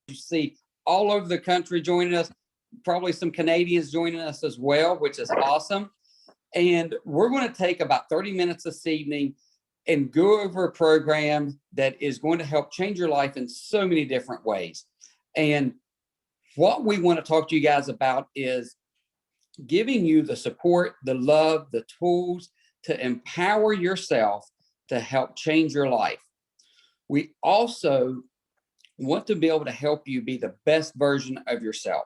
You see all over the country joining us, probably some Canadians joining us as well, which is awesome. And we're going to take about 30 minutes this evening and go over a program that is going to help change your life in so many different ways. And what we want to talk to you guys about is giving you the support, the love, the tools to empower yourself to help change your life. We also want to be able to help you be the best version of yourself.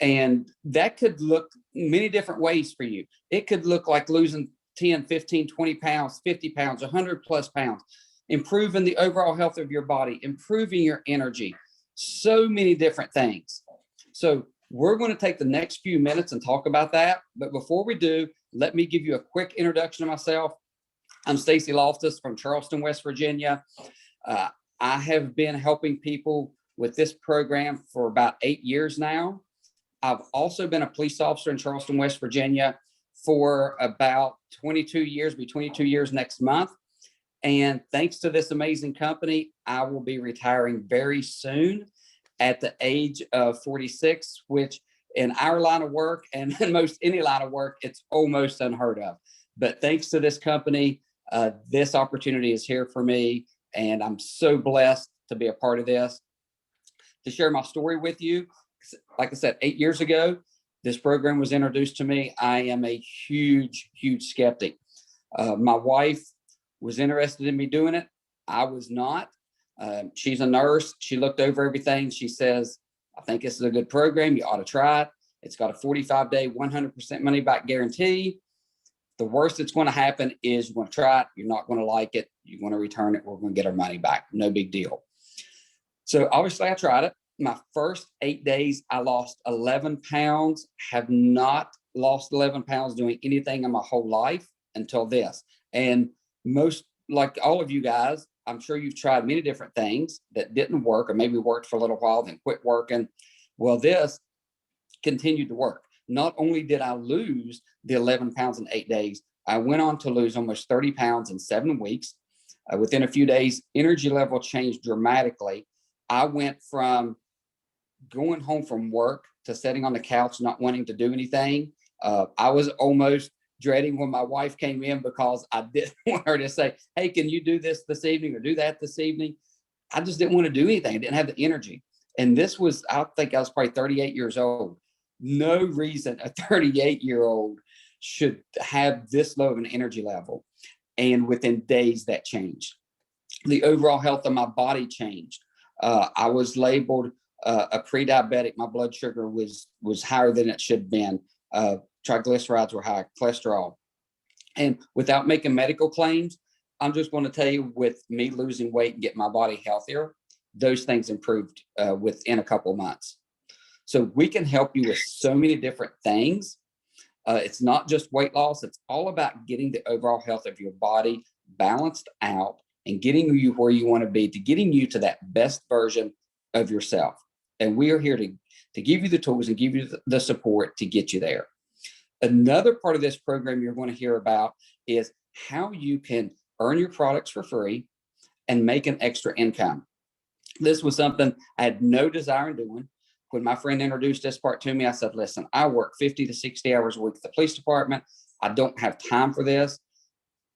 And that could look many different ways for you. It could look like losing 10, 15, 20 pounds, 50 pounds, 100 plus pounds, improving the overall health of your body, improving your energy, so many different things. So we're going to take the next few minutes and talk about that. But before we do, let me give you a quick introduction of myself. I'm Stacy Loftis from Charleston, West Virginia. I have been helping people with this program for about 8 years now. I've also been a police officer in Charleston, West Virginia for about 22 years, be 22 years next month. And thanks to this amazing company, I will be retiring very soon at the age of 46, which in our line of work and in most any line of work, it's almost unheard of. But thanks to this company, this opportunity is here for me. And I'm so blessed to be a part of this. To share my story with you, like I said, 8 years ago, this program was introduced to me. I am a huge, huge skeptic. My wife was interested in me doing it. I was not. She's a nurse. She looked over everything. She says, I think this is a good program. You ought to try it. It's got a 45-day, 100% money back guarantee. The worst that's going to happen is you're going to try it. You're not going to like it. You're going to return it. We're going to get our money back. No big deal. So obviously I tried it. My first 8 days, I lost 11 pounds, have not lost 11 pounds doing anything in my whole life until this. And most, like all of you guys, I'm sure you've tried many different things that didn't work or maybe worked for a little while, then quit working. Well, this continued to work. Not only did I lose the 11 pounds in 8 days, I went on to lose almost 30 pounds in 7 weeks. Within a few days, energy level changed dramatically. I went from going home from work to sitting on the couch, not wanting to do anything. I was almost dreading when my wife came in because I didn't want her to say, hey, can you do this evening or do that this evening? I just didn't want to do anything. I didn't have the energy. And this was, I think I was probably 38 years old. No reason a 38-year-old should have this low of an energy level. And within days that changed. The overall health of my body changed. I was labeled a pre-diabetic. My blood sugar was higher than it should have been. Triglycerides were high, cholesterol. And without making medical claims, I'm just going to tell you, with me losing weight and getting my body healthier, those things improved within a couple of months. So we can help you with so many different things. It's not just weight loss. It's all about getting the overall health of your body balanced out and getting you where you want to be, to getting you to that best version of yourself. And we are here to give you the tools and give you the support to get you there. Another part of this program you're going to hear about is how you can earn your products for free and make an extra income. This was something I had no desire in doing. When my friend introduced this part to me, I said, listen, I work 50 to 60 hours a week at the police department. I don't have time for this.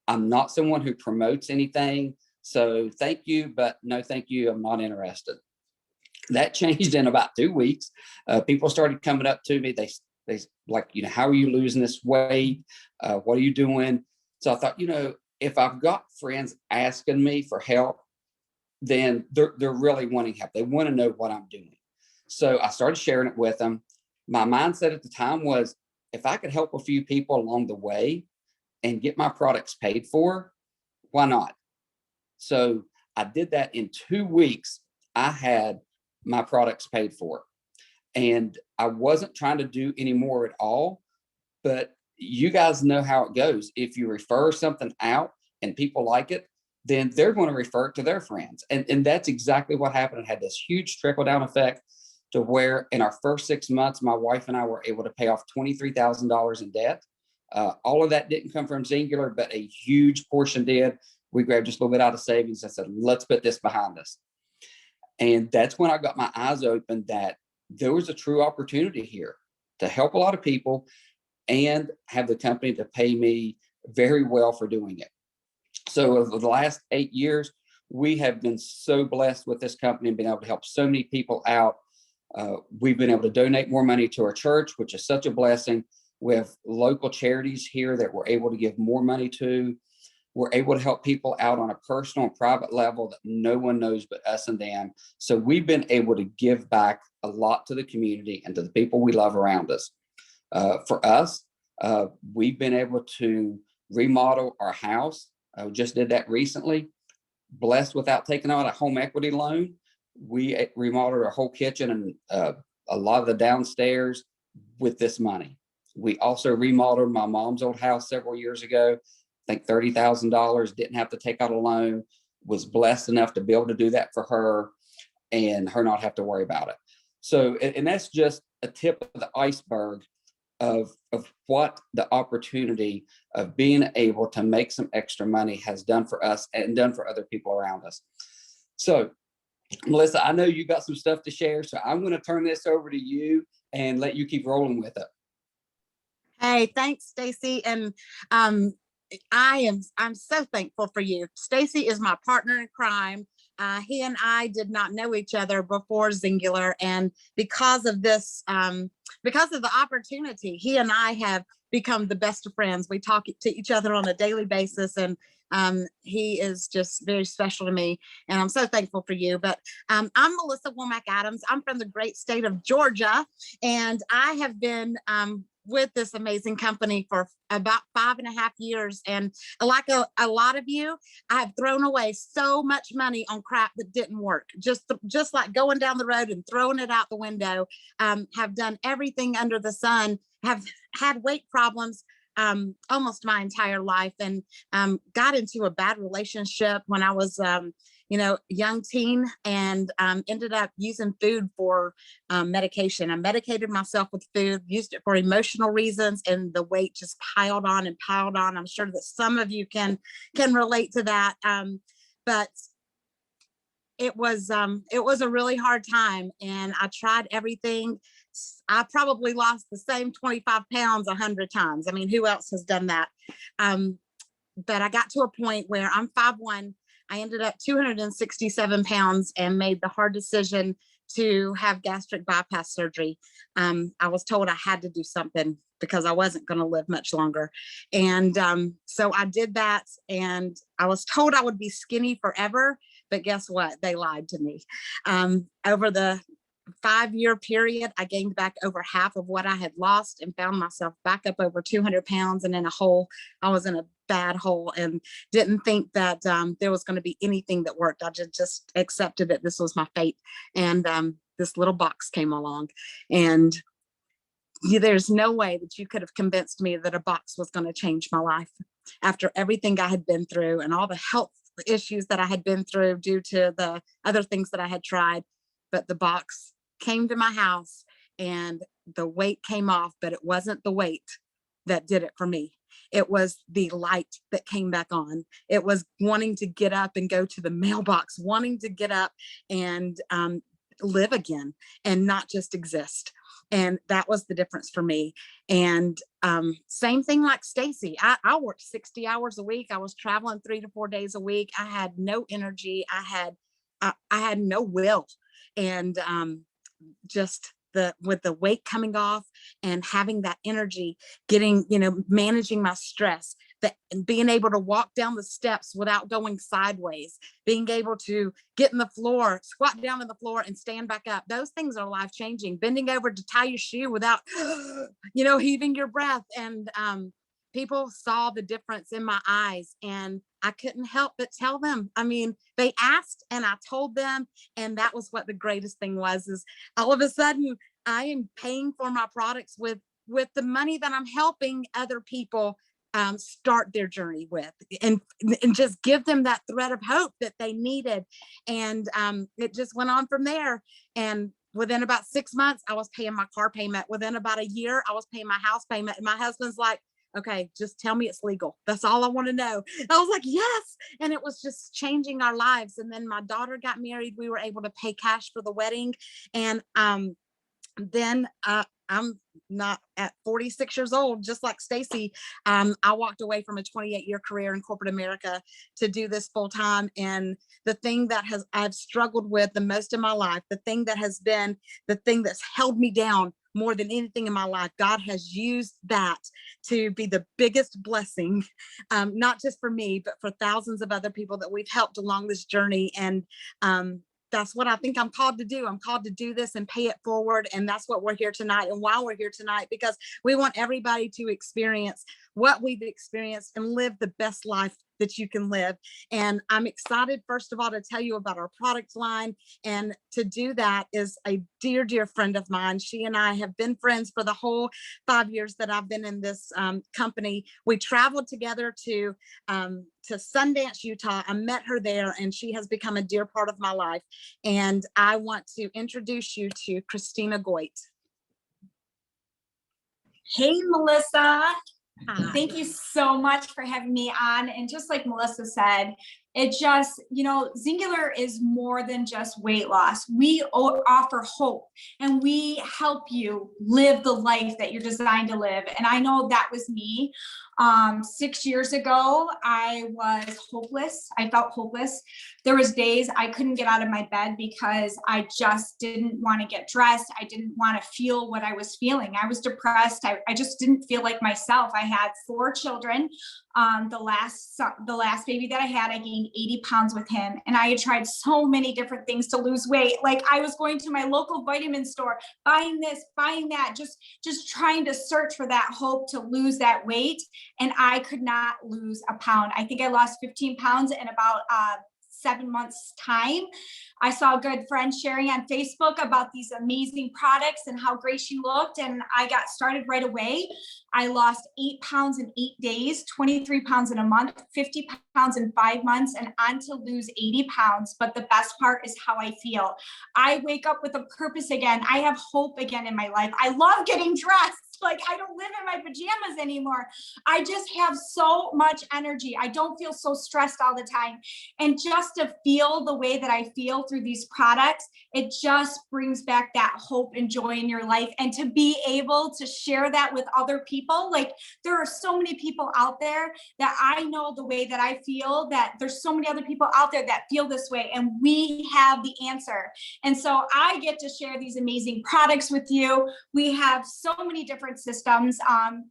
I'm not someone who promotes anything. So thank you, but no, thank you. I'm not interested. That changed in about 2 weeks. People started coming up to me. They like, how are you losing this weight? What are you doing? So I thought, if I've got friends asking me for help, then they're really wanting help. They want to know what I'm doing. So I started sharing it with them. My mindset at the time was, if I could help a few people along the way and get my products paid for, why not? So I did that in 2 weeks. I had my products paid for. And I wasn't trying to do any more at all, but you guys know how it goes. If you refer something out and people like it, then they're going to refer it to their friends. And that's exactly what happened. It had this huge trickle down effect to where in our first 6 months, my wife and I were able to pay off $23,000 in debt. All of that didn't come from Singular, but a huge portion did. We grabbed just a little bit out of savings and said, let's put this behind us. And that's when I got my eyes open that there was a true opportunity here to help a lot of people and have the company to pay me very well for doing it. So over the last 8 years, we have been so blessed with this company and been able to help so many people out. We've been able to donate more money to our church, which is such a blessing. We have local charities here that we're able to give more money to. We're able to help people out on a personal and private level that no one knows but us and them. So we've been able to give back a lot to the community and to the people we love around us. For us, we've been able to remodel our house. We just did that recently. Blessed without taking out a home equity loan. We remodeled our whole kitchen and a lot of the downstairs with this money. We also remodeled my mom's old house several years ago. I think $30,000, didn't have to take out a loan, was blessed enough to be able to do that for her and her not have to worry about it. So, and that's just a tip of the iceberg of what the opportunity of being able to make some extra money has done for us and done for other people around us. So, Melissa, I know you got some stuff to share, so I'm going to turn this over to you and let you keep rolling with it. Hey, thanks, Stacy. And I'm so thankful for you. Stacy is my partner in crime. He and I did not know each other before Singular, and because of this, because of the opportunity, he and I have become the best of friends. We talk to each other on a daily basis, and he is just very special to me, and I'm so thankful for you. But I'm Melissa Womack Adams. I'm from the great state of Georgia, and I have been with this amazing company for about 5.5 years. And like a lot of you, I have thrown away so much money on crap that didn't work. Just like going down the road and throwing it out the window. Have done everything under the sun, have had weight problems almost my entire life, and got into a bad relationship when I was young teen, and ended up using food for medication. I medicated myself with food, used it for emotional reasons, and the weight just piled on and piled on. I'm sure that some of you can relate to that. But it was a really hard time, and I tried everything. I probably lost the same 25 pounds 100 times. I mean, who else has done that? But I got to a point where I'm 5'1". I ended up 267 pounds and made the hard decision to have gastric bypass surgery. I was told I had to do something because I wasn't going to live much longer. And so I did that, and I was told I would be skinny forever, but guess what? They lied to me. Over the 5-year period, I gained back over half of what I had lost and found myself back up over 200 pounds and in a hole. I was in a bad hole and didn't think that there was going to be anything that worked. I just accepted that this was my fate. And this little box came along, and there's no way that you could have convinced me that a box was going to change my life after everything I had been through and all the health issues that I had been through due to the other things that I had tried. But the box came to my house and the weight came off, but it wasn't the weight that did it for me. It was the light that came back on. It was wanting to get up and go to the mailbox, wanting to get up and live again and not just exist. And that was the difference for me. And same thing like Stacy. I worked 60 hours a week. I was traveling 3 to 4 days a week. I had no energy. I had no will. And just with the weight coming off and having that energy, managing my stress, and being able to walk down the steps without going sideways, being able to get in the floor, squat down in the floor and stand back up. Those things are life changing. Bending over to tie your shoe without, heaving your breath. And people saw the difference in my eyes, and I couldn't help but tell them. I mean, they asked and I told them, and that was what the greatest thing was, is all of a sudden I am paying for my products with the money that I'm helping other people start their journey with, and just give them that thread of hope that they needed. And it just went on from there. And within about 6 months, I was paying my car payment. Within about a year, I was paying my house payment. And my husband's like, okay, just tell me it's legal. That's all I want to know. I was like, yes. And it was just changing our lives. And then my daughter got married. We were able to pay cash for the wedding. And then I'm not at 46 years old, just like Stacy. I walked away from a 28-year career in corporate America to do this full time. And the thing that I've struggled with the most in my life, the thing that has been the thing that's held me down more than anything in my life, God has used that to be the biggest blessing, not just for me, but for thousands of other people that we've helped along this journey. And that's what I think I'm called to do. I'm called to do this and pay it forward. And that's what we're here tonight. And why we're here tonight, because we want everybody to experience what we've experienced and live the best life that you can live. And I'm excited, first of all, to tell you about our product line. And to do that is a dear, dear friend of mine. She and I have been friends for the whole 5 years that I've been in this company. We traveled together to Sundance, Utah. I met her there, and she has become a dear part of my life. And I want to introduce you to Christina Goit. Hey, Melissa. Hi. Thank you so much for having me on. And just like Melissa said, it just, Singular is more than just weight loss. We offer hope, and we help you live the life that you're designed to live. And I know that was me. 6 years ago, I was hopeless. I felt hopeless. There was days I couldn't get out of my bed because I just didn't want to get dressed. I didn't want to feel what I was feeling. I was depressed. I just didn't feel like myself. I had 4 children. The last baby that I had, I gained 80 pounds with him. And I had tried so many different things to lose weight. Like, I was going to my local vitamin store, buying this, buying that, just trying to search for that hope to lose that weight. And I could not lose a pound. I think I lost 15 pounds in about 7 months time. I saw a good friend sharing on Facebook about these amazing products and how great she looked. And I got started right away. I lost 8 pounds in 8 days, 23 pounds in a month, 50 pounds in 5 months, and on to lose 80 pounds. But the best part is how I feel. I wake up with a purpose again. I have hope again in my life. I love getting dressed. Like, I don't live in my pajamas anymore. I just have so much energy. I don't feel so stressed all the time. And just to feel the way that I feel through these products, it just brings back that hope and joy in your life. And to be able to share that with other people, like, there are so many people out there that I know the way that I feel, that there's so many other people out there that feel this way, and we have the answer. And so I get to share these amazing products with you. We have so many different systems,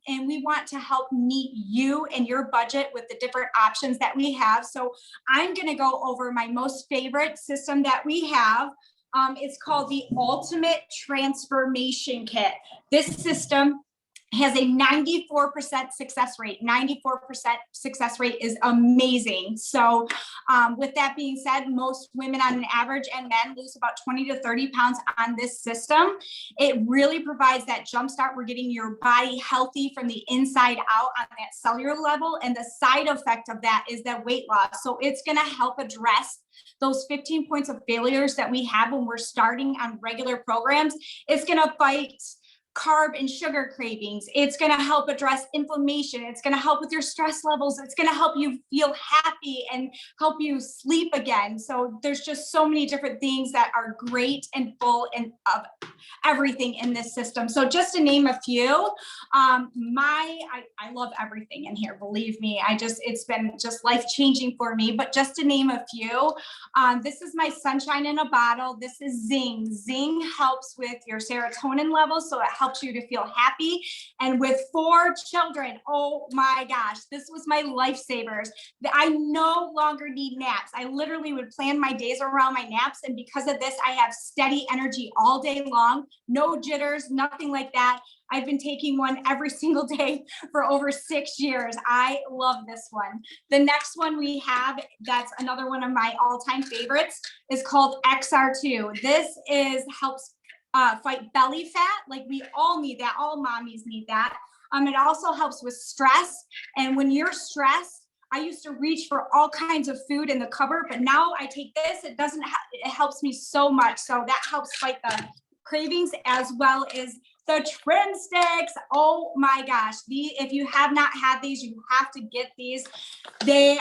and we want to help meet you and your budget with the different options that we have. So I'm going to go over my most favorite system that we have. It's called the Ultimate Transformation Kit. This system has a 94% success rate. 94% success rate is amazing. So with that being said, most women on an average and men lose about 20 to 30 pounds on this system. It really provides that jump start. We're getting your body healthy from the inside out on that cellular level. And the side effect of that is that weight loss. So it's going to help address those 15 points of failures that we have when we're starting on regular programs. It's going to fight carb and sugar cravings. It's going to help address inflammation. It's going to help with your stress levels. It's going to help you feel happy and help you sleep again. So there's just so many different things that are great and full and of everything in this system. So just to name a few, I love everything in here. Believe me, it's been just life-changing for me, but just to name a few, this is my sunshine in a bottle. This is Zing. Zing helps with your serotonin levels. So it helps you to feel happy. And with 4 children, oh my gosh, this was my lifesavers. I no longer need naps. I literally would plan my days around my naps. And because of this, I have steady energy all day long, no jitters, nothing like that. I've been taking one every single day for over 6 years. I love this one. The next one we have, that's another one of my all-time favorites, is called XR2. This helps fight belly fat. Like, we all need that. All mommies need that. It also helps with stress. And when you're stressed, I used to reach for all kinds of food in the cupboard, but now I take this. It helps me so much. So that helps fight the cravings, as well as The trim sticks, oh my gosh, if you have not had these, you have to get these. They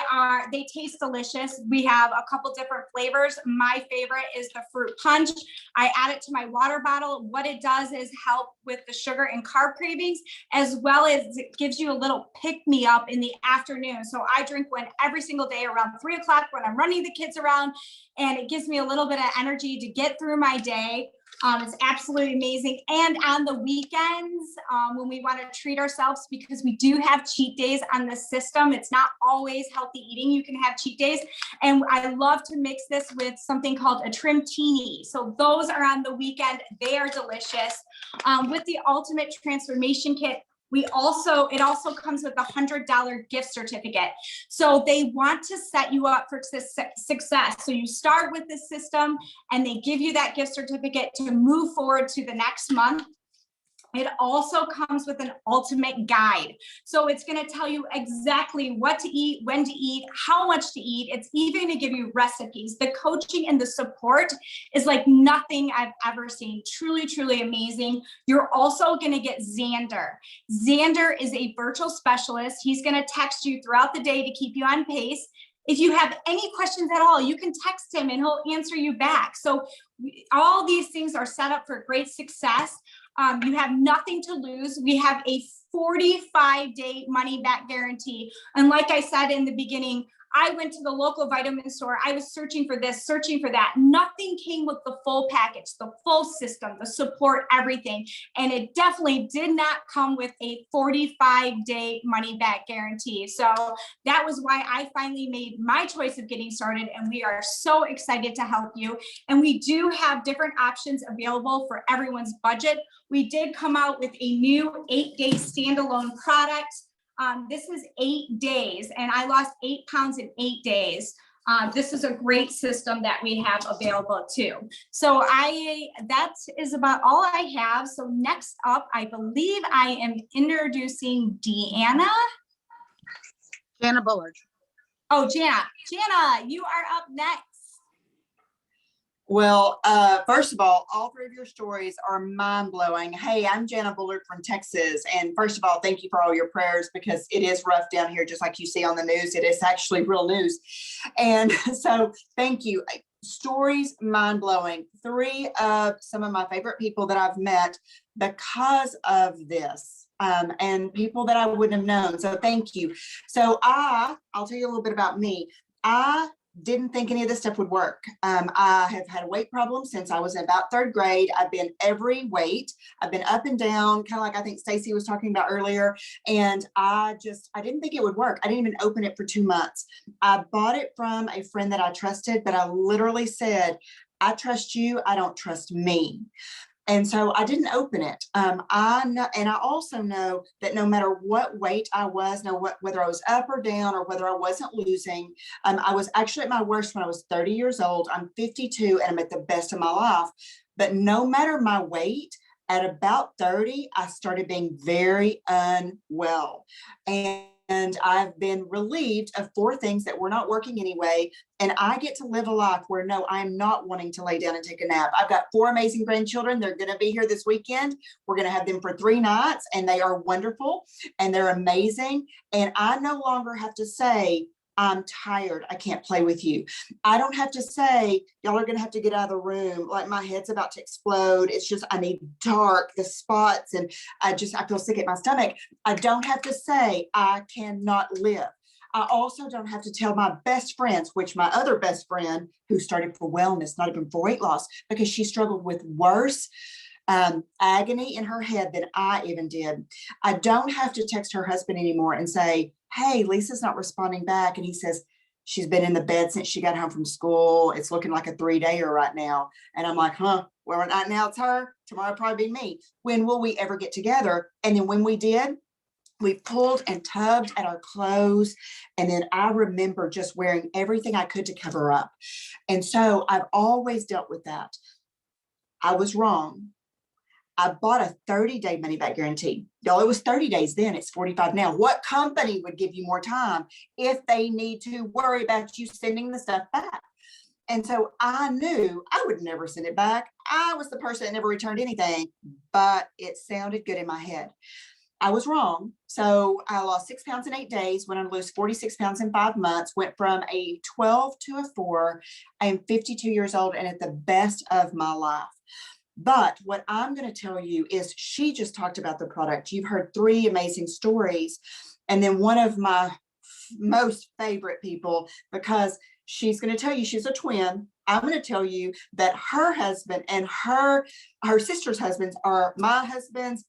taste delicious. We have a couple different flavors. My favorite is the fruit punch. I add it to my water bottle. What it does is help with the sugar and carb cravings, as well as it gives you a little pick-me-up in the afternoon. So I drink one every single day around 3 o'clock when I'm running the kids around, and it gives me a little bit of energy to get through my day. It's absolutely amazing. And on the weekends, when we want to treat ourselves, because we do have cheat days on the system, it's not always healthy eating. You can have cheat days. And I love to mix this with something called a trim teeny. So those are on the weekend. They are delicious. With the Ultimate Transformation Kit, it also comes with a $100 gift certificate. So they want to set you up for success. So you start with the system and they give you that gift certificate to move forward to the next month. It also comes with an ultimate guide. So it's going to tell you exactly what to eat, when to eat, how much to eat. It's even going to give you recipes. The coaching and the support is like nothing I've ever seen. Truly, truly amazing. You're also going to get Xander. Xander is a virtual specialist. He's going to text you throughout the day to keep you on pace. If you have any questions at all, you can text him and he'll answer you back. So all these things are set up for great success. You have nothing to lose. We have a 45-day money back guarantee. And like I said in the beginning, I went to the local vitamin store. I was searching for this, searching for that. Nothing came with the full package, the full system, the support, everything. And it definitely did not come with a 45-day money back guarantee. So that was why I finally made my choice of getting started. And we are so excited to help you. And we do have different options available for everyone's budget. We did come out with a new 8-day standalone product. This is 8 days, and I lost 8 pounds in 8 days. This is a great system that we have available too. So that is about all I have. So next up, I believe I am introducing Deanna. Jana Bullard. Oh, Jana, you are up next. Well, first of all 3 of your stories are mind-blowing. Hey, I'm Jana Bullard from Texas. And first of all, thank you for all your prayers, because it is rough down here, just like you see on the news. It is actually real news. And so thank you. Stories, mind-blowing. 3 of some of my favorite people that I've met because of this. And people that I wouldn't have known. So thank you. So I'll tell you a little bit about me. I didn't think any of this stuff would work. I have had a weight problem since I was in about 3rd grade. I've been every weight. I've been up and down, kind of like I think Stacy was talking about earlier. And I didn't think it would work. I didn't even open it for 2 months. I bought it from a friend that I trusted, but I literally said, I trust you. I don't trust me. And so I didn't open it. I know, and I also know that no matter what weight I was, whether I was up or down or whether I wasn't losing, I was actually at my worst when I was 30 years old. I'm 52 and I'm at the best of my life. But no matter my weight, at about 30, I started being very unwell. And I've been relieved of 4 things that were not working anyway. And I get to live a life where, no, I'm not wanting to lay down and take a nap. I've got 4 amazing grandchildren. They're going to be here this weekend. We're going to have them for 3 nights, and they are wonderful and they're amazing. And I no longer have to say, I'm tired, I can't play with you. I don't have to say, y'all are going to have to get out of the room. Like, my head's about to explode. It's just, I need dark, the spots, and I feel sick at my stomach. I don't have to say, I cannot live. I also don't have to tell my best friends, which my other best friend, who started for wellness, not even for weight loss, because she struggled with worse agony in her head than I even did. I don't have to text her husband anymore and say, hey, Lisa's not responding back. And he says, she's been in the bed since she got home from school. It's looking like a 3-dayer right now. And I'm like, well, right now it's her. Tomorrow probably be me. When will we ever get together? And then when we did, we pulled and tugged at our clothes. And then I remember just wearing everything I could to cover up. And so I've always dealt with that. I was wrong. I bought a 30-day money back guarantee. Y'all, it was 30 days then, it's 45 now. What company would give you more time if they need to worry about you sending the stuff back? And so I knew I would never send it back. I was the person that never returned anything, but it sounded good in my head. I was wrong. So I lost 6 pounds in 8 days, went on to lose 46 pounds in 5 months, went from a 12 to a 4. I am 52 years old and at the best of my life. But what I'm going to tell you is she just talked about the product. You've heard 3 amazing stories. And then one of my most favorite people, because she's going to tell you she's a twin. I'm going to tell you that her husband and her sister's husbands are my husband's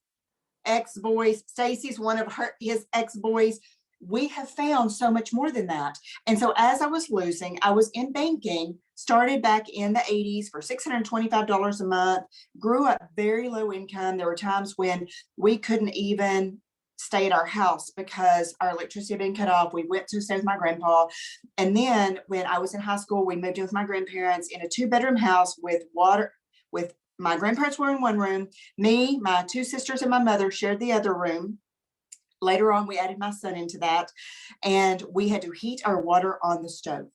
ex-boys. Stacy's one of his ex-boys. We have found so much more than that. And so as I was losing, I was in banking, started back in the 80s for $625 a month, grew up very low income. There were times when we couldn't even stay at our house because our electricity had been cut off. We went to stay with my grandpa. And then when I was in high school, we moved in with my grandparents in a 2-bedroom house with water, with my grandparents were in one room. Me, my 2 sisters, and my mother shared the other room. Later on, we added my son into that, and we had to heat our water on the stove.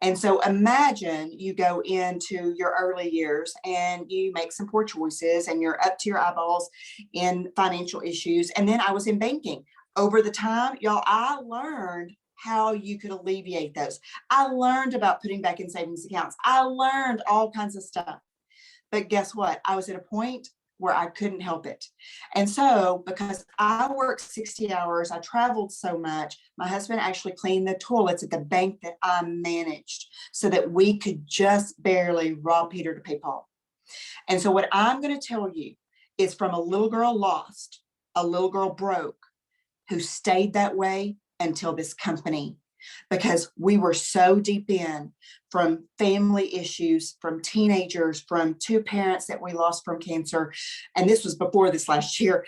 And so imagine you go into your early years and you make some poor choices and you're up to your eyeballs in financial issues. And then I was in banking. Over the time, y'all, I learned how you could alleviate those. I learned about putting back in savings accounts. I learned all kinds of stuff. But guess what? I was at a point where I couldn't help it. And so because I worked 60 hours, I traveled so much, my husband actually cleaned the toilets at the bank that I managed so that we could just barely rob Peter to pay Paul. And so what I'm going to tell you is from a little girl lost, a little girl broke, who stayed that way until this company, because we were so deep in from family issues, from teenagers, from 2 parents that we lost from cancer. And this was before this last year.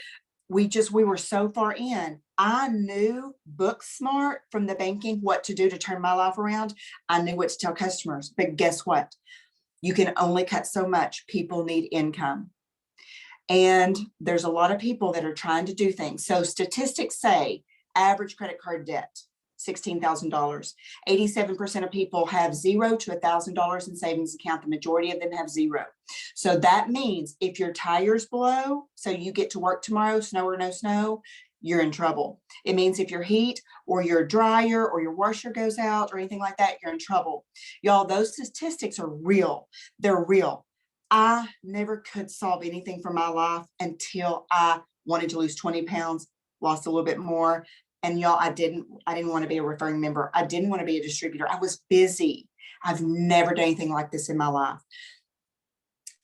We were so far in. I knew book smart from the banking, what to do to turn my life around. I knew what to tell customers, but guess what? You can only cut so much. People need income. And there's a lot of people that are trying to do things. So statistics say average credit card debt, $16,000. 87% of people have $0 to $1,000 in savings account. The majority of them have 0. So that means if your tires blow, so you get to work tomorrow, snow or no snow, you're in trouble. It means if your heat or your dryer or your washer goes out or anything like that, you're in trouble. Y'all, those statistics are real. They're real. I never could solve anything for my life until I wanted to lose 20 pounds, lost a little bit more. And y'all, I didn't want to be a referring member. I didn't want to be a distributor. I was busy. I've never done anything like this in my life.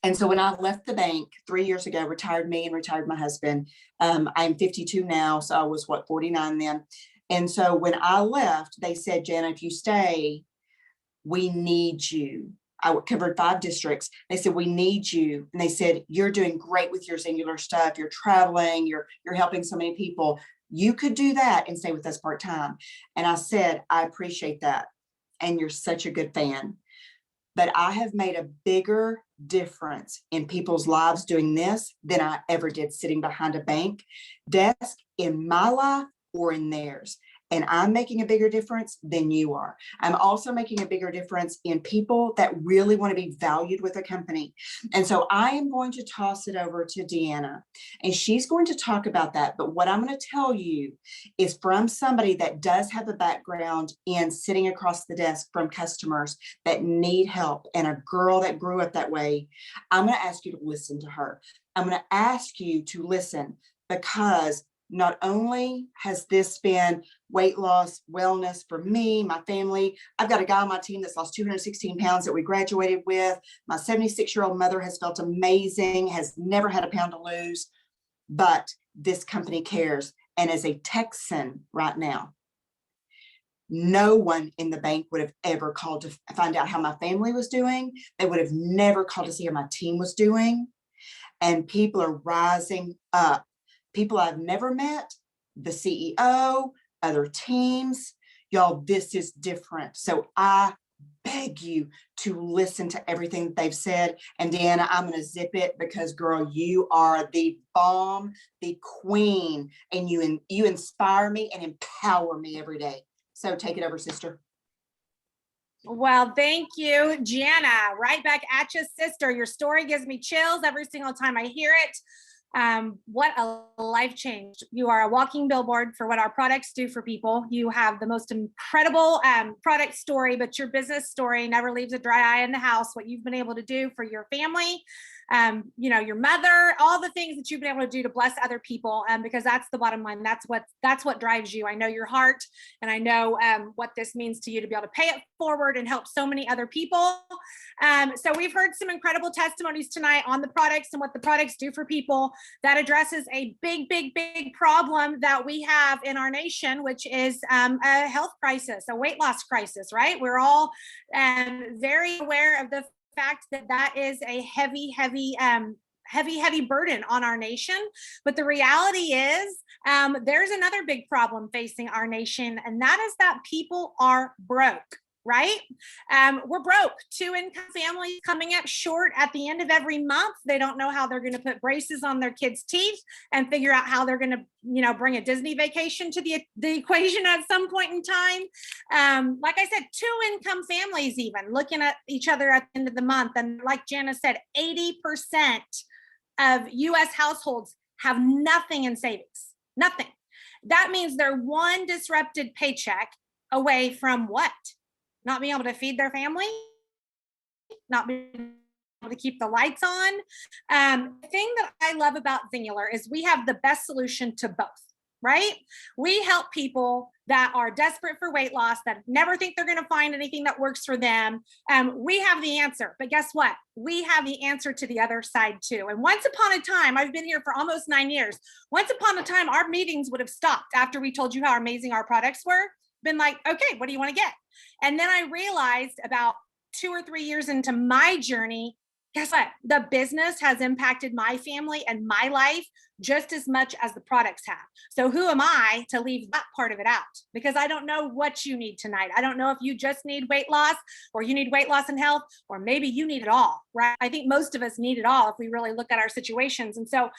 And so when I left the bank 3 years ago, retired me and retired my husband. I'm 52 now. So I was 49 then. And so when I left, they said, Jana, if you stay, we need you. I covered 5 districts. They said, we need you. And they said, you're doing great with your singular stuff. You're traveling, you're helping so many people. You could do that and stay with us part-time. And I said, I appreciate that. And you're such a good fan. But I have made a bigger difference in people's lives doing this than I ever did sitting behind a bank desk in my life or in theirs. And I'm making a bigger difference than you are. I'm also making a bigger difference in people that really want to be valued with a company. And so I am going to toss it over to Deanna, and she's going to talk about that. But what I'm going to tell you is from somebody that does have a background in sitting across the desk from customers that need help, and a girl that grew up that way. I'm going to ask you to listen to her. I'm going to ask you to listen, because not only has this been weight loss, wellness for me, my family. I've got a guy on my team that's lost 216 pounds that we graduated with. My 76-year-old mother has felt amazing, has never had a pound to lose, but this company cares. And as a Texan right now, no one in the bank would have ever called to find out how my family was doing. They would have never called to see how my team was doing. And people are rising up. People I've never met, the CEO, other teams. Y'all, this is different. So I beg you to listen to everything that they've said. And Deanna, I'm going to zip it because, girl, you are the bomb, the queen, and you inspire me and empower me every day. So take it over, sister. Well, thank you, Jana. Right back at you, sister. Your story gives me chills every single time I hear it. What a life change. You are a walking billboard for what our products do for people. You have the most incredible product story, but your business story never leaves a dry eye in the house. What you've been able to do for your family, your mother, all the things that you've been able to do to bless other people, because that's the bottom line. That's what drives you. I know your heart, and I know what this means to you to be able to pay it forward and help so many other people. So we've heard some incredible testimonies tonight on the products and what the products do for people. That addresses a big problem that we have in our nation, which is a health crisis, a weight loss crisis, right? We're all very aware of the fact that that is a heavy burden on our nation. But the reality is there's another big problem facing our nation, and that is that people are broke. Right? We're broke. 2-income families coming up short at the end of every month. They don't know how they're going to put braces on their kids' teeth and figure out how they're going to, bring a Disney vacation to the equation at some point in time. Like I said, 2-income families even looking at each other at the end of the month. And like Jana said, 80% of US households have nothing in savings. Nothing. That means they're one disrupted paycheck away from what? Not being able to feed their family, not being able to keep the lights on. The thing that I love about Singular is we have the best solution to both, right? We help people that are desperate for weight loss, that never think they're going to find anything that works for them. We have the answer, but guess what? We have the answer to the other side too. And once upon a time, I've been here for almost 9 years. Once upon a time, our meetings would have stopped after we told you how amazing our products were. Been like, okay, what do you want to get? And then I realized about 2 or 3 years into my journey, guess what? The business has impacted my family and my life just as much as the products have. So who am I to leave that part of it out? Because I don't know what you need tonight. I don't know if you just need weight loss or you need weight loss and health, or maybe you need it all, right? I think most of us need it all if we really look at our situations. And so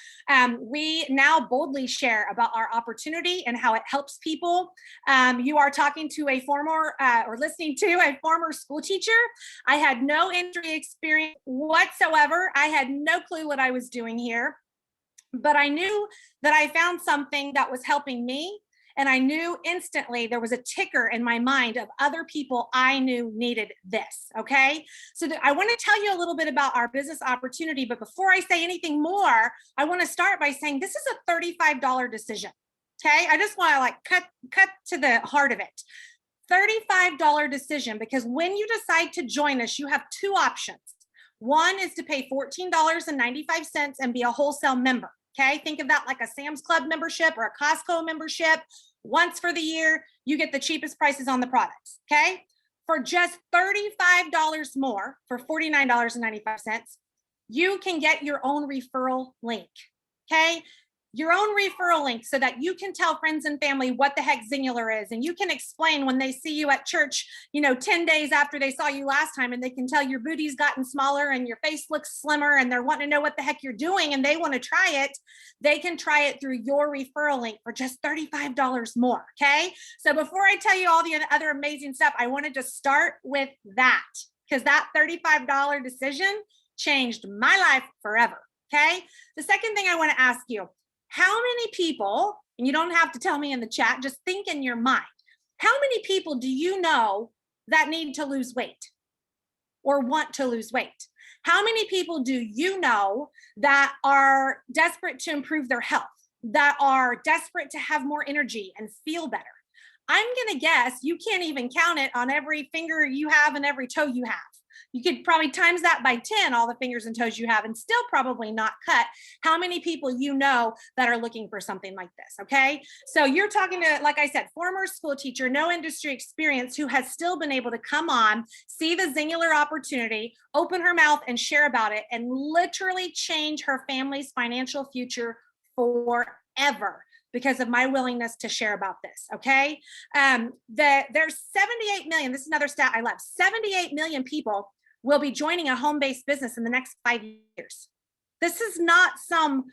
we now boldly share about our opportunity and how it helps people. You are talking to a former or listening to a former school teacher. I had no industry experience whatsoever. I had no clue what I was doing here. But I knew that I found something that was helping me. And I knew instantly there was a ticker in my mind of other people I knew needed this. Okay. So I want to tell you a little bit about our business opportunity. But before I say anything more, I want to start by saying this is a $35 decision. Okay. I just want to cut to the heart of it. $35 decision, because when you decide to join us, you have 2 options. One is to pay $14.95 and be a wholesale member. Okay, think of that like a Sam's Club membership or a Costco membership. Once for the year, you get the cheapest prices on the products. Okay, for just $35 more, for $49.95, you can get your own referral link. Okay, your own referral link so that you can tell friends and family what the heck Singular is. And you can explain when they see you at church, 10 days after they saw you last time, and they can tell your booty's gotten smaller and your face looks slimmer and they're wanting to know what the heck you're doing and they want to try it. They can try it through your referral link for just $35 more. Okay. So before I tell you all the other amazing stuff, I wanted to start with that, because that $35 decision changed my life forever. Okay. The second thing I want to ask you, how many people, and you don't have to tell me in the chat, just think in your mind, how many people do you know that need to lose weight or want to lose weight? How many people do you know that are desperate to improve their health, that are desperate to have more energy and feel better? I'm going to guess you can't even count it on every finger you have and every toe you have. You could probably times that by 10, all the fingers and toes you have, and still probably not cut how many people you know that are looking for something like this. Okay. So you're talking to, like I said, former school teacher, no industry experience, who has still been able to come on, see the Singular opportunity, open her mouth and share about it, and literally change her family's financial future forever, because of my willingness to share about this. Okay. There's 78 million. This is another stat I love. 78 million people will be joining a home-based business in the next 5 years. This is not some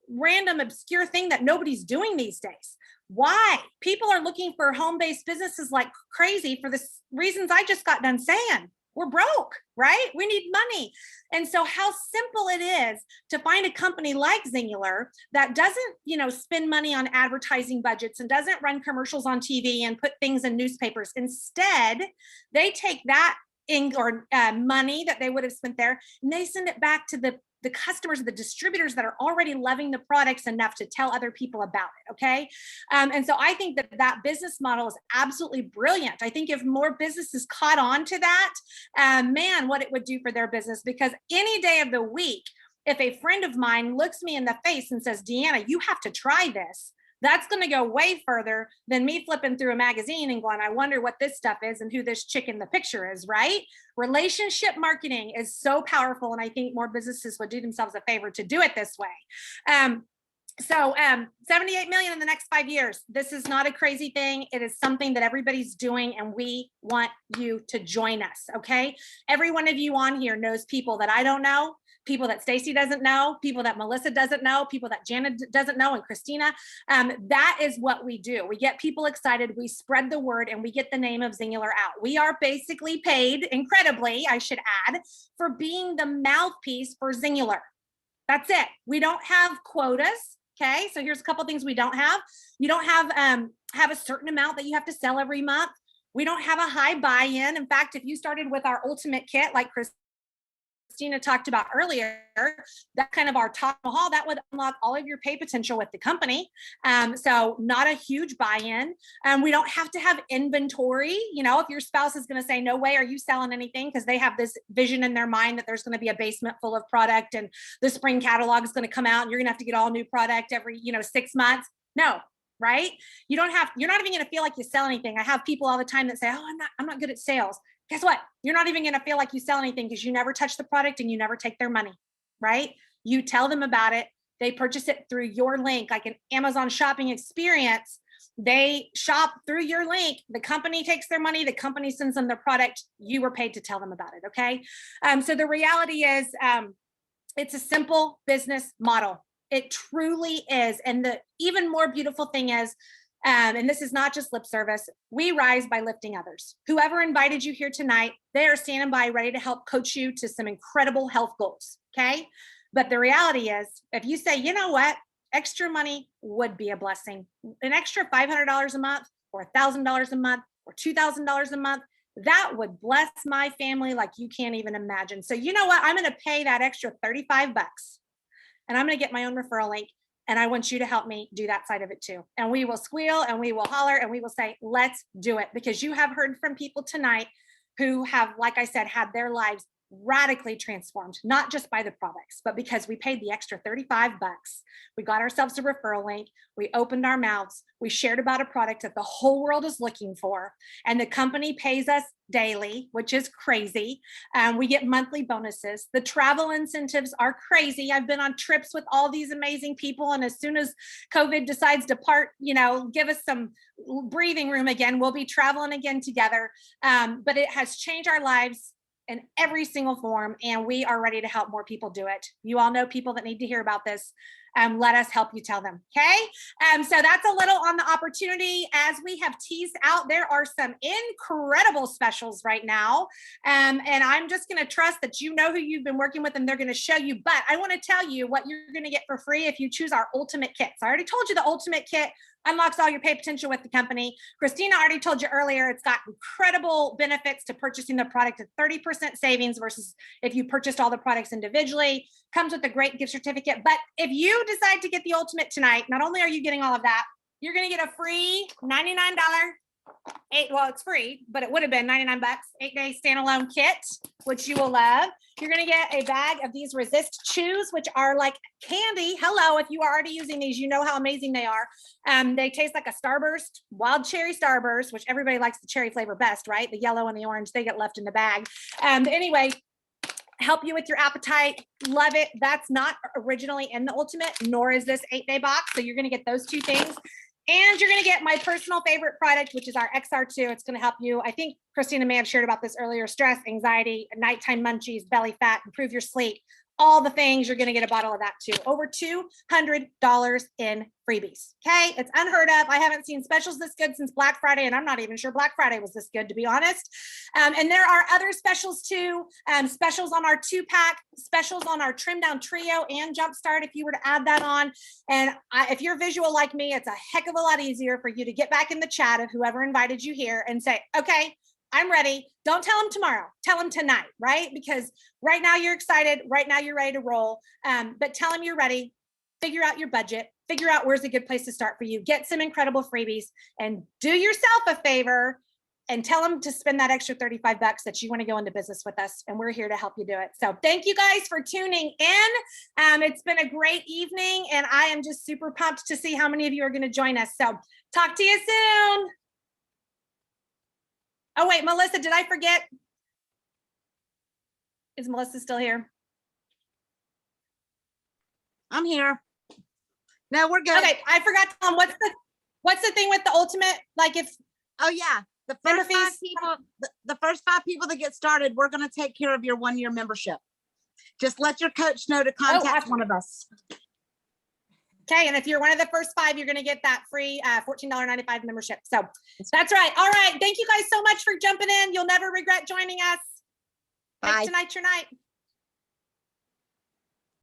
random obscure thing that nobody's doing these days. Why? People are looking for home-based businesses like crazy for this reasons I just got done saying. We're broke, right? We need money. And so how simple it is to find a company like Zingular that doesn't, spend money on advertising budgets and doesn't run commercials on TV and put things in newspapers. Instead, they take that money that they would have spent there and they send it back to the customers, the distributors that are already loving the products enough to tell other people about it. Okay. And so I think that business model is absolutely brilliant. I think if more businesses caught on to that, man, what it would do for their business, because any day of the week, if a friend of mine looks me in the face and says, Deanna, you have to try this, that's going to go way further than me flipping through a magazine and going, I wonder what this stuff is and who this chick in the picture is, right? Relationship marketing is so powerful. And I think more businesses would do themselves a favor to do it this way. So 78 million in the next 5 years. This is not a crazy thing. It is something that everybody's doing and we want you to join us. Okay. Every one of you on here knows people that I don't know, people that Stacy doesn't know, people that Melissa doesn't know, people that Janet doesn't know, and Christina. That is what we do. We get people excited, we spread the word, and we get the name of Zingular out. We are basically paid, incredibly, I should add, for being the mouthpiece for Zingular. That's it. We don't have quotas. Okay, so here's a couple things we don't have. You don't have a certain amount that you have to sell every month. We don't have a high buy-in. In fact, if you started with our ultimate kit, like Christina talked about earlier, that kind of our top haul, that would unlock all of your pay potential with the company. So not a huge buy-in. We don't have to have inventory. If your spouse is going to say, no way are you selling anything, because they have this vision in their mind that there's going to be a basement full of product and the spring catalog is going to come out and you're going to have to get all new product every 6 months. No, right? You're not even going to feel like you sell anything. I have people all the time that say, oh, I'm not good at sales. Guess what? You're not even going to feel like you sell anything because you never touch the product and you never take their money, right? You tell them about it. They purchase it through your link, like an Amazon shopping experience. They shop through your link. The company takes their money. The company sends them their product. You were paid to tell them about it. Okay. So the reality is it's a simple business model. It truly is. And the even more beautiful thing is, and this is not just lip service, we rise by lifting others. Whoever invited you here tonight, they are standing by ready to help coach you to some incredible health goals, okay? But the reality is, if you say, you know what, extra money would be a blessing. An extra $500 a month or $1,000 a month or $2,000 a month, that would bless my family like you can't even imagine. So you know what, I'm gonna pay that extra 35 bucks and I'm gonna get my own referral link. And I want you to help me do that side of it too. And we will squeal and we will holler and we will say, let's do it. Because you have heard from people tonight who have, like I said, had their lives radically transformed, not just by the products, but because we paid the extra 35 bucks. We got ourselves a referral link. We opened our mouths. We shared about a product that the whole world is looking for. And the company pays us daily, which is crazy. We get monthly bonuses. The travel incentives are crazy. I've been on trips with all these amazing people. And as soon as COVID decides to part, give us some breathing room again, we'll be traveling again together. But it has changed our lives in every single form, and we are ready to help more people do it. You all know people that need to hear about this. Let us help you tell them, okay? So that's a little on the opportunity. As we have teased out, there are some incredible specials right now, and I'm just gonna trust that you know who you've been working with and they're gonna show you, but I wanna tell you what you're gonna get for free if you choose our ultimate kit. So I already told you the ultimate kit unlocks all your pay potential with the company. Christina already told you earlier, it's got incredible benefits to purchasing the product at 30% savings versus if you purchased all the products individually. Comes with a great gift certificate. But if you decide to get the ultimate tonight, not only are you getting all of that, you're going to get a free $99, it's free, but it would have been 99 bucks, 8-day standalone kit, which you will love. You're going to get a bag of these Resist Chews, which are like candy. Hello, if you are already using these, you know how amazing they are. They taste like a Starburst, wild cherry Starburst, which everybody likes the cherry flavor best, right? The yellow and the orange, they get left in the bag. Anyway, help you with your appetite. Love it. That's not originally in the ultimate, nor is this 8-day box. So you're going to get those two things. And you're going to get my personal favorite product, which is our XR2. It's going to help you. I think Christina may have shared about this earlier. Stress, anxiety, nighttime munchies, belly fat, improve your sleep. all the things, you're going to get a bottle of that too. Over $200 in freebies. Okay. It's unheard of. I haven't seen specials this good since Black Friday, and I'm not even sure Black Friday was this good, to be honest. And there are other specials too. Specials on our 2-pack, specials on our trim down trio and jumpstart if you were to add that on. And if you're visual like me, it's a heck of a lot easier for you to get back in the chat of whoever invited you here and say, okay, I'm ready. Don't tell them tomorrow. Tell them tonight, right? Because right now you're excited. Right now you're ready to roll. But tell them you're ready. Figure out your budget. Figure out where's a good place to start for you. Get some incredible freebies and do yourself a favor and tell them to spend that extra $35 that you want to go into business with us. And we're here to help you do it. So thank you guys for tuning in. It's been a great evening, and I am just super pumped to see how many of you are going to join us. So talk to you soon. Oh, wait, Melissa, did I forget? Is Melissa still here? I'm here. No, we're good. Okay, I forgot to tell them what's the thing with the ultimate, like if, Oh yeah, the Member first 5 fees? people, the first 5 people that get started, we're going to take care of your 1-year membership. Just let your coach know to contact awesome. one of us. okay, and if you're one of the first 5, you're gonna get that free $14.95 membership. So that's right. All right, thank you guys so much for jumping in. You'll never regret joining us. Bye. Tonight's your night.